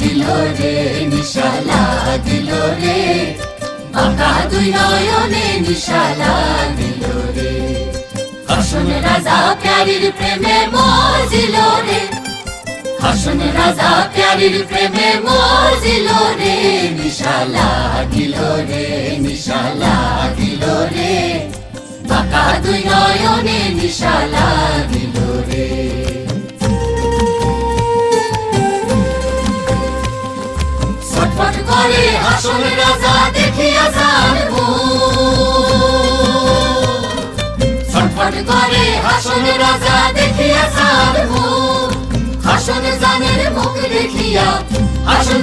দিল রে, নিশালা দিল রে, বাঁকা দুই নয়নে নিশালা দিল রে। হাসন রাজা প্যারির প্রেমে মজিল রে, হাসন রাজা প্যারির প্রেমে মজিল রে, নিশালা দিল রে, নিশালা দিল রে, বাঁকা দুই নয়নে নিশালা দিল রে। ছটফট করে হাসন রাজা দেখিয়া যার মুখ, ছটফট করে হাসন রাজা দেখিয়া যার মুখ, হাসন জানের মুখ দেখিয়া, হাসন